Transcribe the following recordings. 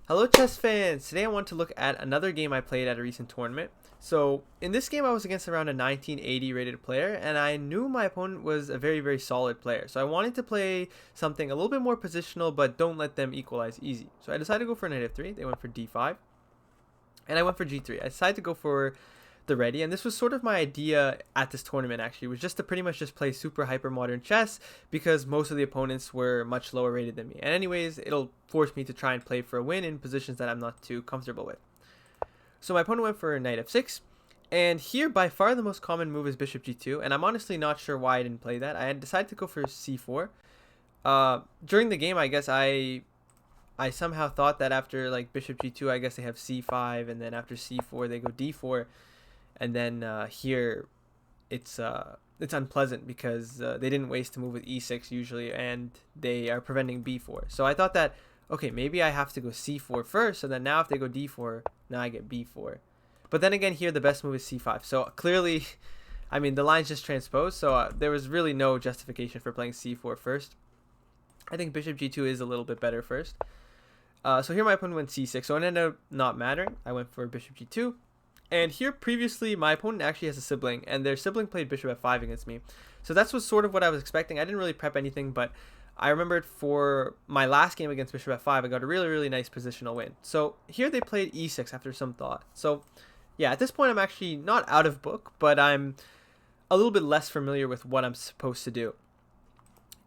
Hello chess fans! Today I want to look at another game I played at a recent tournament. So in this game I was against around a 1980 rated player and I knew my opponent was a very solid player. So I wanted to play something a little bit more positional but don't let them equalize easy. So I decided to go for knight f3, they went for d5, and I went for g3. I decided to go for the ready, and this was sort of my idea at this tournament actually, was just to pretty much just play super hyper modern chess because most of the opponents were much lower rated than me, and anyways it'll force me to try and play for a win in positions that I'm not too comfortable with. So my opponent went for knight f6, and here by far the most common move is bishop g2, and I'm honestly not sure why I didn't play that. I had decided to go for c4. During the game I guess I somehow thought that after like bishop g2 I guess they have c5, and then after c4 they go d4, and then here it's unpleasant because they didn't waste a move with e6 usually, and they are preventing b4. So I thought that, okay, maybe I have to go c4 first, so then now if they go d4, now I get b4. But then again, here the best move is c5. So clearly, I mean, the lines just transposed, so there was really no justification for playing c4 first. I think bishop g2 is a little bit better first. So here my opponent went c6, so it ended up not mattering. I went for bishop g2. And here previously my opponent actually has a sibling, and their sibling played bishop f5 against me. So that's was sort of what I was expecting. I didn't really prep anything, but I remembered for my last game against bishop f5 I got a really nice positional win. So here they played e6 after some thought. So yeah, at this point I'm actually not out of book, but I'm a little bit less familiar with what I'm supposed to do.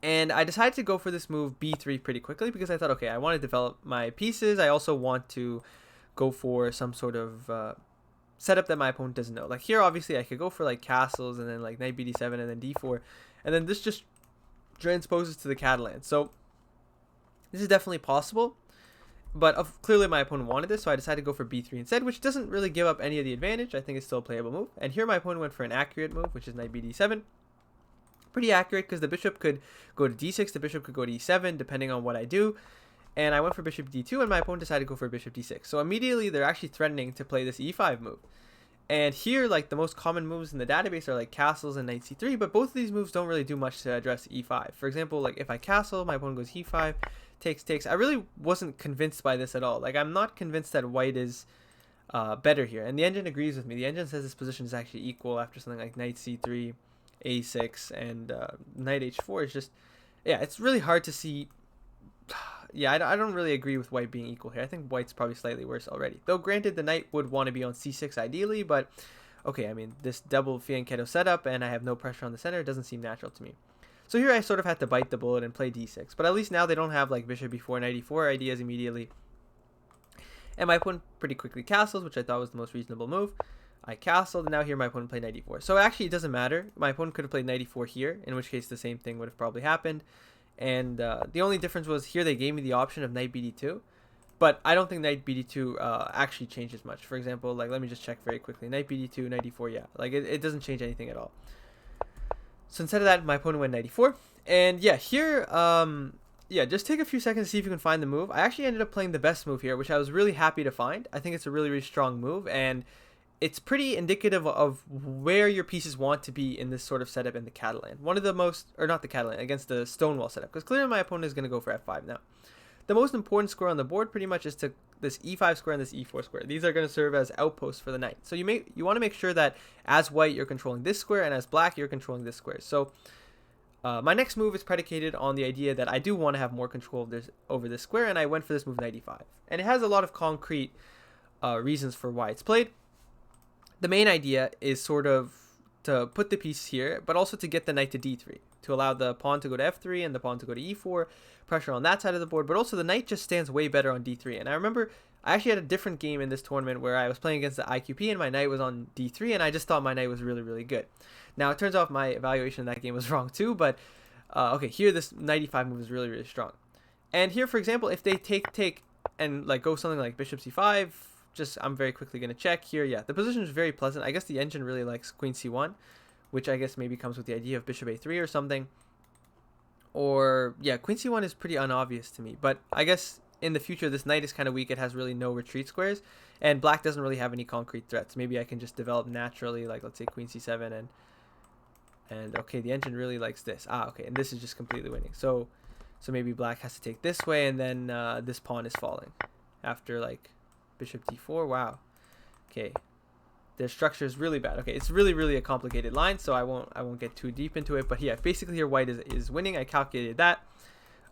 And I decided to go for this move b3 pretty quickly because I thought, okay, I want to develop my pieces. I also want to go for some sort of setup that my opponent doesn't know. Like here obviously I could go for like castles and then like knight bd7 and then d4, and then this just transposes to the Catalan. So this is definitely possible, but clearly my opponent wanted this, so I decided to go for b3 instead, which doesn't really give up any of the advantage. I think it's still a playable move. And here my opponent went for an accurate move, which is knight bd7. Pretty accurate because the bishop could go to d6, the bishop could go to e7 depending on what I do. And I went for bishop d2, and my opponent decided to go for bishop d6. So immediately they're actually threatening to play this e5 move. And here, like, the most common moves in the database are like castles and knight c3, but both of these moves don't really do much to address e5. For example, like if I castle, my opponent goes e5, takes. I really wasn't convinced by this at all. Like, I'm not convinced that white is better here. And the engine agrees with me. The engine says this position is actually equal after something like knight c3, a6, and knight h4 is just, yeah, it's really hard to see. Yeah, I don't really agree with white being equal here. I think white's probably slightly worse already. Though granted, the knight would want to be on c6 ideally, but okay, I mean, this double fianchetto setup and I have no pressure on the center, it doesn't seem natural to me. So here I sort of had to bite the bullet and play d6, but at least now they don't have like bishop b4, knight e4 ideas immediately. And my opponent pretty quickly castles, which I thought was the most reasonable move. I castled, and now here my opponent played knight e4. So actually it doesn't matter. My opponent could have played knight e4 here, in which case the same thing would have probably happened. And the only difference was here they gave me the option of knight bd2, but I don't think knight bd2 actually changes much. For example, like, let me just check very quickly. Knight bd2, knight e4, yeah, like it doesn't change anything at all. So instead of that, my opponent went knight e4, and yeah, here yeah, just take a few seconds to see if you can find the move. I actually ended up playing the best move here, which I was really happy to find. I think it's a really strong move, and it's pretty indicative of where your pieces want to be in this sort of setup in the Catalan. One of the most, or not the Catalan, against the Stonewall setup, because clearly my opponent is going to go for f5 now. The most important square on the board pretty much is to this e5 square and this e4 square. These are going to serve as outposts for the knight. So you want to make sure that as white you're controlling this square, and as black you're controlling this square. So my next move is predicated on the idea that I do want to have more control of over this square, and I went for this move knight e5. And it has a lot of concrete reasons for why it's played. The main idea is sort of to put the piece here, but also to get the knight to d3, to allow the pawn to go to f3 and the pawn to go to e4, pressure on that side of the board, but also the knight just stands way better on d3. And I remember I actually had a different game in this tournament where I was playing against the IQP and my knight was on d3, and I just thought my knight was really good. Now, it turns out my evaluation in that game was wrong too, but okay, here this knight e5 move is really strong. And here, for example, if they take and like go something like bishop c5, I'm very quickly going to check here. Yeah, the position is very pleasant. I guess the engine really likes queen c1, which I guess maybe comes with the idea of bishop a3 or something. Or, yeah, queen c1 is pretty unobvious to me. But I guess in the future, this knight is kind of weak. It has really no retreat squares. And black doesn't really have any concrete threats. Maybe I can just develop naturally, like, let's say queen c7. And okay, the engine really likes this. Okay, and this is just completely winning. So maybe black has to take this way, and then this pawn is falling. after like bishop d4. Wow. Okay. Their structure is really bad. Okay, it's really a complicated line, so I won't get too deep into it. But yeah, basically here white is winning. I calculated that.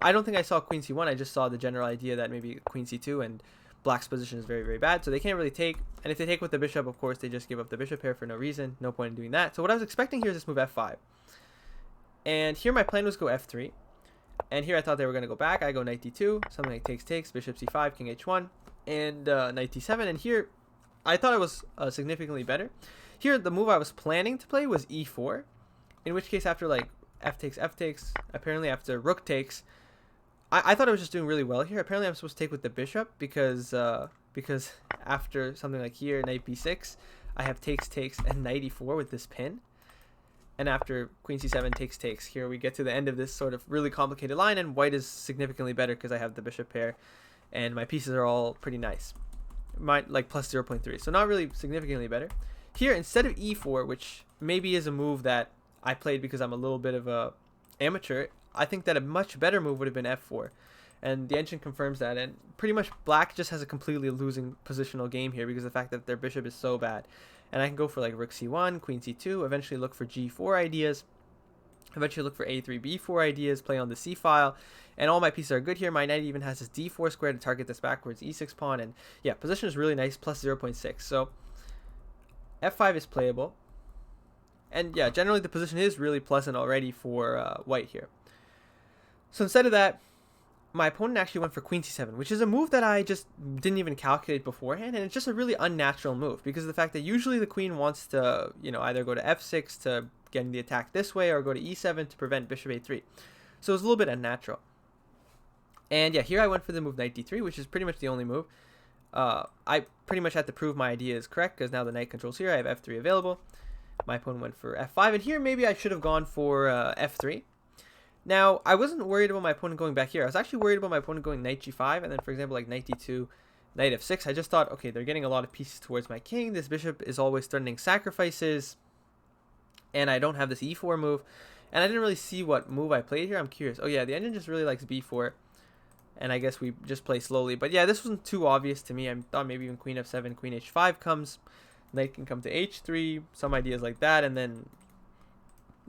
I don't think I saw queen c1. I just saw the general idea that maybe queen c2 and black's position is very bad, so they can't really take. And if they take with the bishop, of course, they just give up the bishop pair for no reason. No point in doing that. So what I was expecting here is this move f5. And here my plan was go f3. And here I thought they were going to go back. I go knight d2, something like takes, bishop c5, king h1, and knight d7. And here I thought it was significantly better. Here the move I was planning to play was e4, in which case after like f takes, apparently after rook takes, I thought I was just doing really well here. Apparently I'm supposed to take with the bishop because after something like here, knight b6, I have takes, and knight e4 with this pin. And after queen c7 takes, here we get to the end of this sort of really complicated line, and white is significantly better because I have the bishop pair, and my pieces are all pretty nice. Like plus 0.3, so not really significantly better. Here, instead of e4, which maybe is a move that I played because I'm a little bit of a amateur, I think that a much better move would have been f4. And the engine confirms that, and pretty much black just has a completely losing positional game here because of the fact that their bishop is so bad. And I can go for like rook c1, queen c2, eventually look for g4 ideas, eventually look for a3, b4 ideas, play on the c file, and all my pieces are good here. My knight even has this d4 square to target this backwards e6 pawn, and yeah, position is really nice, plus 0.6. So f5 is playable, and yeah, generally the position is really pleasant already for white here. So instead of that, my opponent actually went for queen c7, which is a move that I just didn't even calculate beforehand, and it's just a really unnatural move because of the fact that usually the queen wants to, either go to f6 to getting the attack this way or go to e7 to prevent bishop a3. So it's a little bit unnatural. And yeah, here I went for the move knight d3, which is pretty much the only move. I pretty much had to prove my idea is correct because now the knight controls here. I have f3 available. My opponent went for f5, and here maybe I should have gone for f3. Now, I wasn't worried about my opponent going back here. I was actually worried about my opponent going knight g5, and then, for example, like knight d2, knight f6. I just thought, okay, they're getting a lot of pieces towards my king. This bishop is always threatening sacrifices, and I don't have this e4 move. And I didn't really see what move I played here. I'm curious. Oh, yeah, the engine just really likes b4, and I guess we just play slowly. But, yeah, this wasn't too obvious to me. I thought maybe even queen f7, queen h5 comes. Knight can come to h3, some ideas like that, and then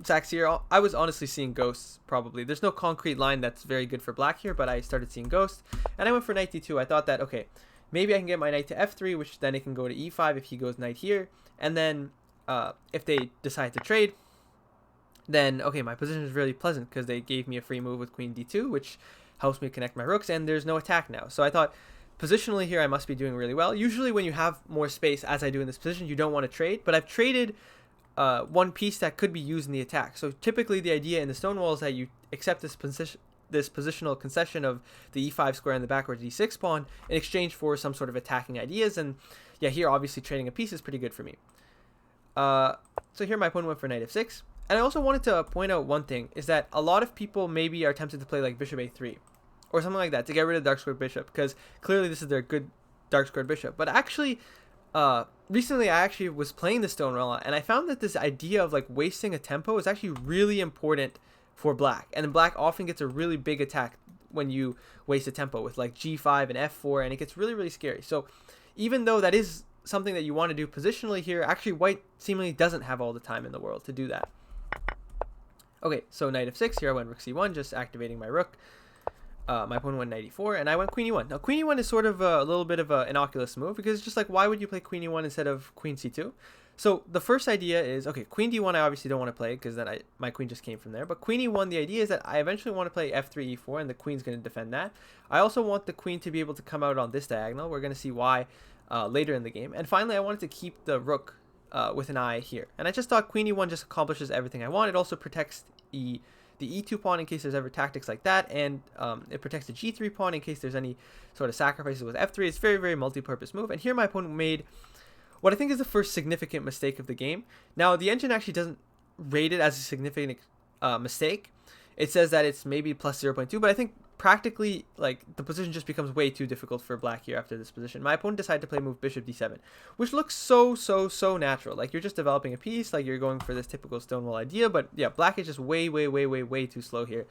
sacks here. I was honestly seeing ghosts, probably. There's no concrete line that's very good for black here, but I started seeing ghosts. And I went for knight d2. I thought that, okay, maybe I can get my knight to f3, which then it can go to e5 if he goes knight here. And then if they decide to trade, then, okay, my position is really pleasant because they gave me a free move with queen d2, which helps me connect my rooks, and there's no attack now. So I thought, positionally here, I must be doing really well. Usually when you have more space, as I do in this position, you don't want to trade, but I've traded one piece that could be used in the attack. So typically the idea in the Stonewall is that you accept this positional concession of the e5 square and the backwards e6 pawn in exchange for some sort of attacking ideas. And yeah, here obviously trading a piece is pretty good for me. So here my opponent went for knight f6. And I also wanted to point out one thing, is that a lot of people maybe are tempted to play like bishop a3 or something like that to get rid of dark squared bishop, because clearly this is their good dark squared bishop. But actually, recently I actually was playing the Stonewall, and I found that this idea of like wasting a tempo is actually really important for black. And black often gets a really big attack when you waste a tempo with like g5 and f4, and it gets really scary. So even though that is something that you want to do positionally here, actually white seemingly doesn't have all the time in the world to do that. Okay, so knight f6, here I went rook c1, just activating my rook. My opponent went knight e4, and I went queen e1. Now, queen e1 is sort of a little bit of an innocuous move, because it's just like, why would you play queen e1 instead of queen c2? So the first idea is, okay, queen d1 I obviously don't want to play, because then my queen just came from there. But queen e1, the idea is that I eventually want to play f3, e4, and the queen's going to defend that. I also want the queen to be able to come out on this diagonal. We're going to see why later in the game. And finally, I wanted to keep the rook with an eye here. And I just thought queen e1 just accomplishes everything I want. It also protects the e2 pawn in case there's ever tactics like that, and it protects the g3 pawn in case there's any sort of sacrifices with f3. It's very multi-purpose move. And here my opponent made what I think is the first significant mistake of the game. Now, the engine actually doesn't rate it as a significant mistake. It says that it's maybe plus 0.2, but I think practically, like, the position just becomes way too difficult for black here after this position. My opponent decided to play move bishop d7, which looks so natural. Like, you're just developing a piece, like you're going for this typical Stonewall idea, but yeah, black is just way too slow here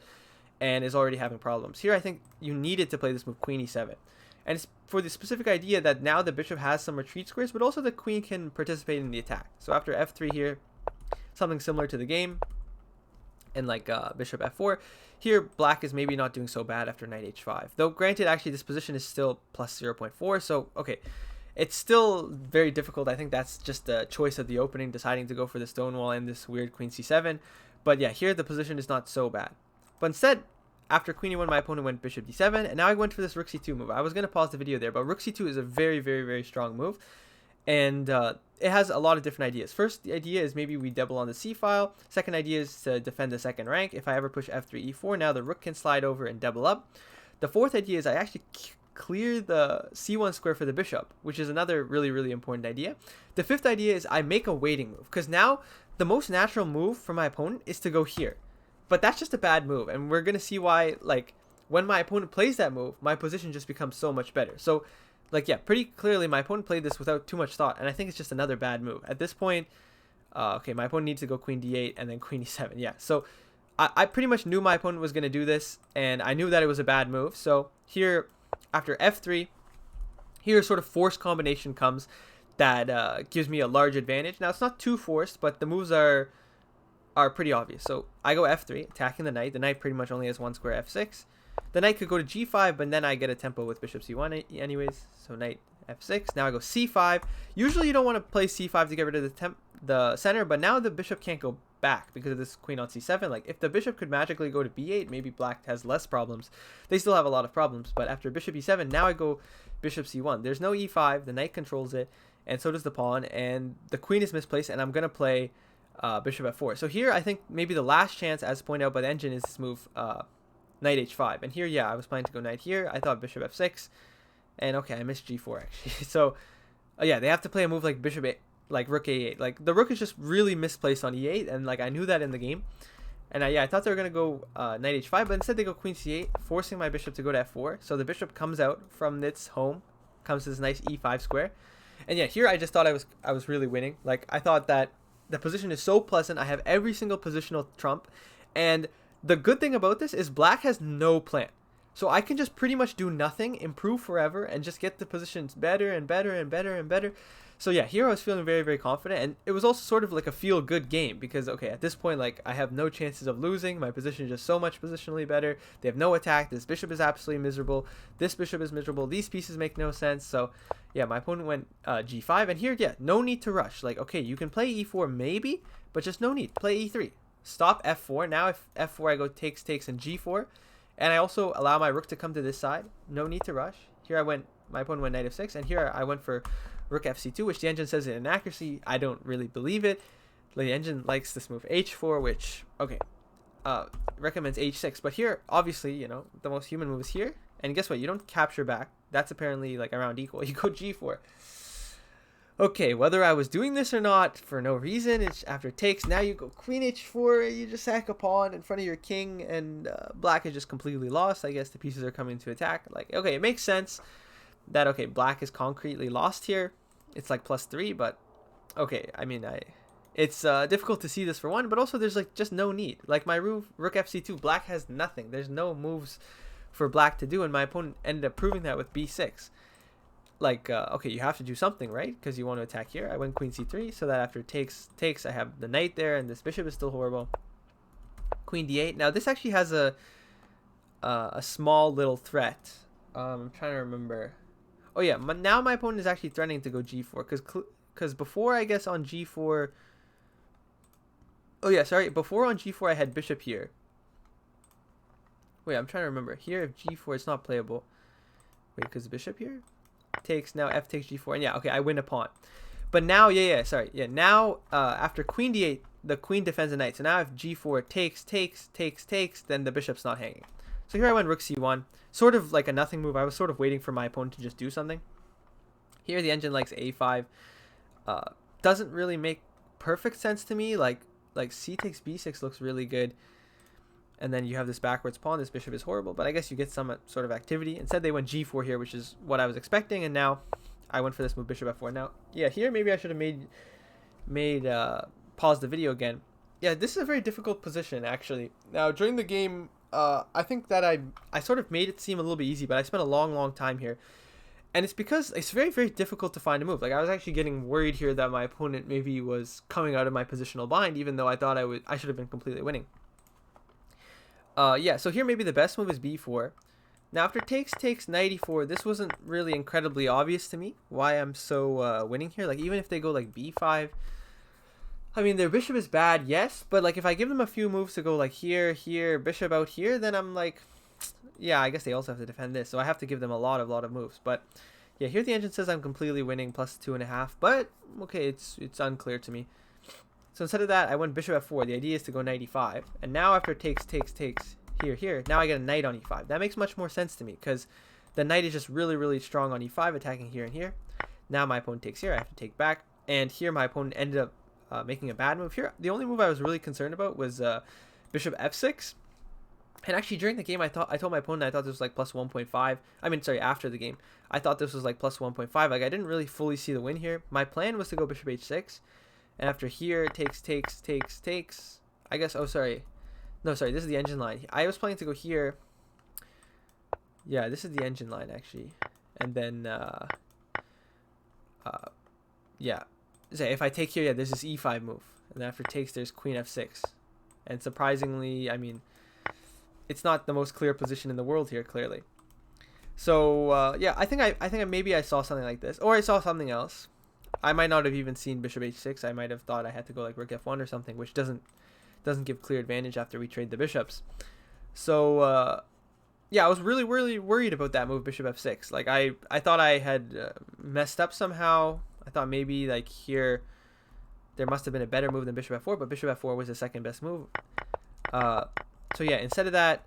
and is already having problems. Here, I think you needed to play this move queen e7. And it's for the specific idea that now the bishop has some retreat squares, but also the queen can participate in the attack. So after f3 here, something similar to the game, and like bishop f4, here black is maybe not doing so bad after knight h5. Though granted, actually this position is still plus 0.4, so okay, it's still very difficult. I think that's just the choice of the opening, deciding to go for the Stonewall and this weird queen c7. But yeah, here the position is not so bad. But instead, after queen e1, my opponent went bishop d7, and now I went for this rook c2 move. I was going to pause the video there, but rook c2 is a very, very, very strong move. And it has a lot of different ideas. First, the idea is maybe we double on the c file. Second idea is to defend the second rank. If I ever push f3, e4, now the rook can slide over and double up. The fourth idea is I actually clear the c1 square for the bishop, which is another really, really important idea. The fifth idea is I make a waiting move, because now the most natural move for my opponent is to go here. But that's just a bad move, and we're going to see why, like, when my opponent plays that move, my position just becomes so much better. So, like, yeah, pretty clearly my opponent played this without too much thought, and I think it's just another bad move. At this point, okay, my opponent needs to go queen d8 and then queen e7, yeah. So, I pretty much knew my opponent was going to do this, and I knew that it was a bad move. So, here, after f3, here a sort of forced combination comes that gives me a large advantage. Now, it's not too forced, but the moves are pretty obvious. So I go f3, attacking the knight. The knight pretty much only has one square, f6. The knight could go to g5, but then I get a tempo with bishop c1 anyways. So knight f6. Now I go c5. Usually you don't want to play c5 to get rid of the center, but now the bishop can't go back because of this queen on c7. Like, if the bishop could magically go to b8, maybe black has less problems. They still have a lot of problems, but after bishop e7, now I go bishop c1. There's no e5. The knight controls it, and so does the pawn, and the queen is misplaced, and I'm going to play bishop f4. So here I think maybe the last chance, as pointed out by the engine, is this move knight h5. And here, yeah, I was planning to go knight here. I thought bishop f6, and okay, I missed g4 actually. So yeah, they have to play a move like bishop like rook a8. Like, the rook is just really misplaced on e8, and like I knew that in the game. And yeah, I thought they were gonna go knight h5, but instead they go queen c8, forcing my bishop to go to f4. So the bishop comes out from its home, comes to this nice e5 square. And yeah, here I just thought I was really winning. Like, I thought that the position is so pleasant. I have every single positional trump. And the good thing about this is black has no plan. So I can just pretty much do nothing, improve forever, and just get the positions better and better and better and better. So yeah, here I was feeling very, very confident. And it was also sort of like a feel-good game because, okay, at this point, like, I have no chances of losing. My position is just so much positionally better. They have no attack. This bishop is absolutely miserable. This bishop is miserable. These pieces make no sense. So yeah, my opponent went g5. And here, yeah, no need to rush. Like, okay, you can play e4 maybe, but just no need. Play e3. Stop f4. Now if f4, I go takes, and g4. And I also allow my rook to come to this side. No need to rush. Here my opponent went knight f6. And here I went for rook fc2, which the engine says is inaccuracy. I don't really believe it. The engine likes this move h4, which, okay, recommends h6. But here, obviously, you know, the most human move is here. And guess what? You don't capture back. That's apparently like around equal. You go g4. Okay, whether I was doing this or not, for no reason, it's after takes. Now you go queen h4, you just sack a pawn in front of your king, and black is just completely lost. I guess the pieces are coming to attack. Like, okay, it makes sense that, okay, black is concretely lost here. It's like +3, but okay, I mean, it's difficult to see this for one, but also there's like just no need. Like, my rook fc2, black has nothing. There's no moves for black to do, and my opponent ended up proving that with b6. Like, okay, you have to do something, right? Because you want to attack here. I went queen c3, so that after takes, I have the knight there, and this bishop is still horrible. Queen d8. Now, this actually has a small little threat. I'm trying to remember. Oh, yeah, now my opponent is actually threatening to go g4, because before, I guess, on g4... Oh, yeah, sorry. Before on g4, I had bishop here. Wait, I'm trying to remember. Here, if g4, it's not playable. Wait, because bishop here? Takes, now f takes g4, and yeah, okay, I win a pawn. But now, now after queen d8, the queen defends the knight. So now if g4 takes, then the bishop's not hanging. So here I went rook c1, sort of like a nothing move. I was sort of waiting for my opponent to just do something. Here the engine likes a5. Doesn't really make perfect sense to me. Like c takes b6 looks really good. And then you have this backwards pawn. This bishop is horrible, but I guess you get some sort of activity. Instead, they went g4 here, which is what I was expecting. And now I went for this move, bishop f4. Now, yeah, here maybe I should have pause the video again. Yeah, this is a very difficult position, actually. Now, during the game, I think that I sort of made it seem a little bit easy, but I spent a long time here. And it's because it's very, very difficult to find a move. Like, I was actually getting worried here that my opponent maybe was coming out of my positional bind, even though I thought I should have been completely winning. Yeah, so here maybe the best move is b4. Now after takes knight e4, this wasn't really incredibly obvious to me why I'm so winning here. Like, even if they go like b5, I mean, their bishop is bad, yes, but like if I give them a few moves to go like here, bishop out here, then I'm like, yeah, I guess they also have to defend this, so I have to give them a lot of moves. But yeah, here the engine says I'm completely winning, plus 2.5, but okay, it's unclear to me. So instead of that, I went bishop f4. The idea is to go knight e5, and now after takes here, now I get a knight on e5. That makes much more sense to me because the knight is just really strong on e5, attacking here and here. Now my opponent takes here, I have to take back, and here my opponent ended up making a bad move here. The only move I was really concerned about was bishop f6. And actually during the game, I told my opponent I thought this was like plus 1.5. I mean, sorry, after the game, I thought this was like plus 1.5. Like, I didn't really fully see the win here. My plan was to go bishop h6, and after here takes. I guess. Oh, sorry. No, sorry. This is the engine line. I was planning to go here. Yeah, this is the engine line actually, and then yeah. So if I take here, yeah, there's this e5 move, and then after takes, there's queen f6, and surprisingly, I mean, it's not the most clear position in the world here, clearly. So yeah, I think maybe I saw something like this, or I saw something else. I might not have even seen bishop h6. I might have thought I had to go like rook f1 or something, which doesn't give clear advantage after we trade the bishops. So yeah, I was really worried about that move, bishop f6. Like, I thought I had messed up somehow. I thought maybe like here there must have been a better move than bishop f4, but bishop f4 was the second best move. So yeah, instead of that,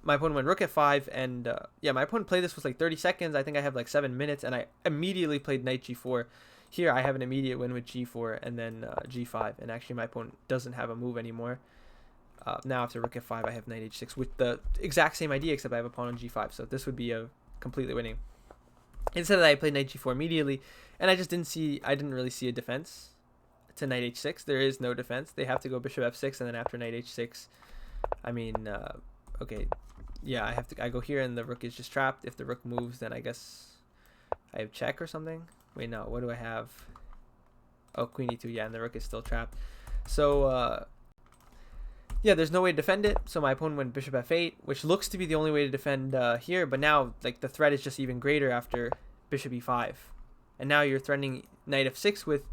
my opponent went rook f5, and yeah, my opponent played this was like 30 seconds. I think I have like 7 minutes, and I immediately played knight g4. Here I have an immediate win with g4 and then g5, and actually my opponent doesn't have a move anymore. Now after rook f5, I have knight h6 with the exact same idea, except I have a pawn on g5, so this would be a completely winning. Instead of that, I played knight g4 immediately, and I didn't really see a defense to knight h6. There is no defense. They have to go bishop f6, and then after knight h6, I mean, okay, yeah, I go here, and the rook is just trapped. If the rook moves, then I guess I have check or something. Wait, no, what do I have? Oh, queen e2, yeah, and the rook is still trapped. So yeah, there's no way to defend it, so my opponent went bishop f8, which looks to be the only way to defend here, but now like the threat is just even greater after bishop e5. And now you're threatening knight f6 with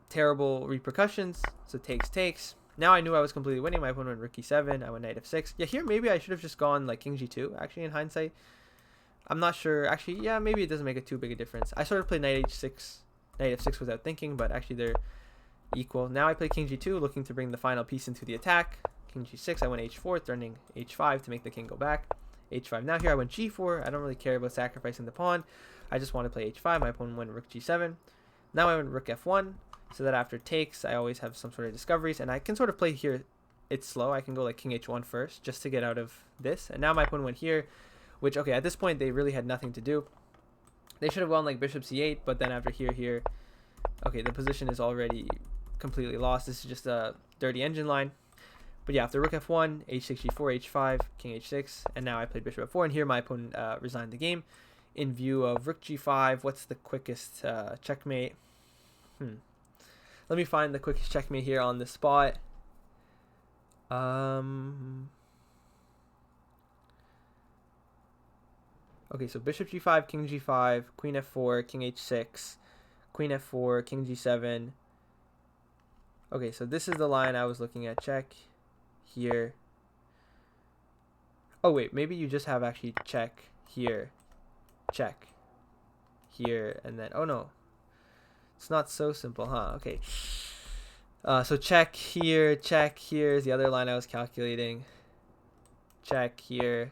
terrible repercussions, so takes. Now I knew I was completely winning. My opponent went rook e7, I went knight f6. Yeah, here maybe I should have just gone like king g2, actually, in hindsight. I'm not sure. Actually, yeah, maybe it doesn't make too big a difference. I sort of played knight h6, knight f6 without thinking, but actually they're equal. Now I play king g2, looking to bring the final piece into the attack. King g6, I went h4, threatening h5 to make the king go back. h5. Now here I went g4. I don't really care about sacrificing the pawn. I just want to play h5. My opponent went rook g7. Now I went rook f1, so that after takes, I always have some sort of discoveries, and I can sort of play here. It's slow. I can go like king h1 first, just to get out of this. And now my opponent went here, which, okay, at this point, they really had nothing to do. They should have gone like bishop c8, but then after here, okay, the position is already completely lost. This is just a dirty engine line. But yeah, after rook f1, h6, g4, h5, king h6, and now I played bishop f4, and here my opponent resigned the game. In view of rook g5, what's the quickest checkmate? Let me find the quickest checkmate here on the spot. Okay, so bishop g5, king g5, queen f4, king h6, queen f4, king g7. Okay, so this is the line I was looking at. Check here. Oh wait, maybe you just have actually check here, check here, and then, oh no, it's not so simple, huh? Okay, so check here is the other line I was calculating. Check here.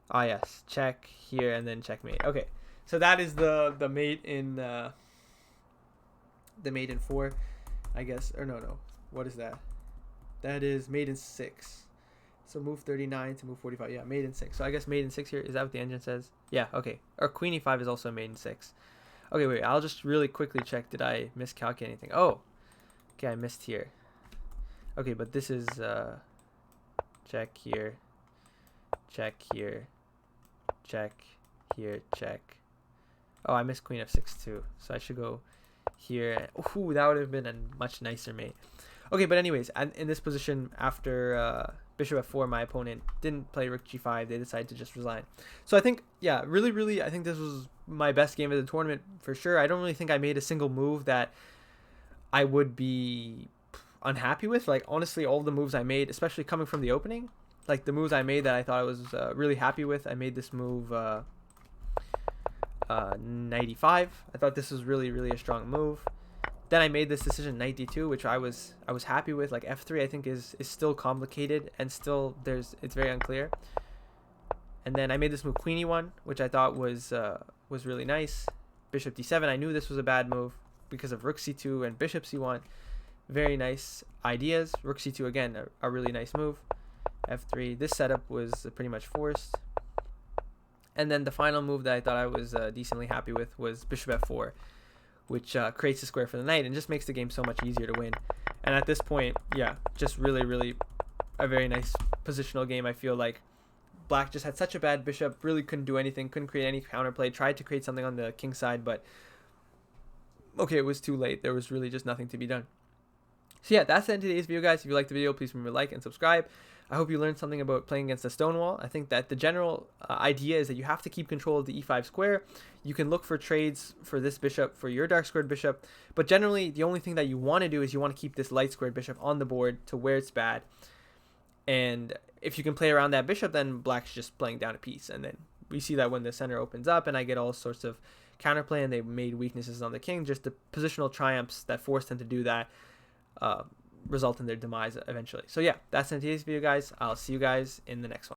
Ah yes, check here and then checkmate. Okay, so that is the mate in the mate in 4, I guess. Or no, what is that? That is mate in 6. So move 39 to move 45. Yeah, mate in 6. So I guess mate in 6 here. Is that what the engine says? Yeah. Okay. Or queen e5 is also mate in 6. Okay, wait. I'll just really quickly check. Did I miscalculate anything? Oh, okay. I missed here. Okay, but this is check here, check here, check here, check. Oh, I missed queen f6 too, so I should go here. Ooh, that would have been a much nicer mate. Okay, but anyways, in this position, after bishop f4, my opponent didn't play rook g5. They decided to just resign. So I think, yeah, really, I think this was my best game of the tournament for sure. I don't really think I made a single move that I would be unhappy with. Like, honestly, all the moves I made, especially coming from the opening, like the moves I made that I thought I was really happy with. I made this move 95. I thought this was really a strong move. Then I made this decision knight d2, which I was happy with. Like f3, I think is still complicated and still it's very unclear. And then I made this move queen e1, which I thought was really nice. Bishop d7, I knew this was a bad move because of rook c2 and bishop c1. Very nice ideas. Rook c2 again, a really nice move. f3, this setup was pretty much forced. And then the final move that I thought I was decently happy with was bishop f4, which creates a square for the knight and just makes the game so much easier to win. And at this point, yeah, just really a very nice positional game. I feel like black just had such a bad bishop, really couldn't do anything, couldn't create any counterplay, tried to create something on the king side, but okay, it was too late. There was really just nothing to be done. So yeah, that's the end of today's video, guys. If you liked the video, please remember to like and subscribe. I hope you learned something about playing against the Stonewall. I think that the general idea is that you have to keep control of the e5 square. You can look for trades for this bishop, for your dark squared bishop, but generally the only thing that you want to do is you want to keep this light squared bishop on the board to where it's bad. And if you can play around that bishop, then black's just playing down a piece. And then we see that when the center opens up and I get all sorts of counterplay and they made weaknesses on the king, just the positional triumphs that forced them to do that result in their demise eventually. So yeah, that's in today's video, guys. I'll see you guys in the next one.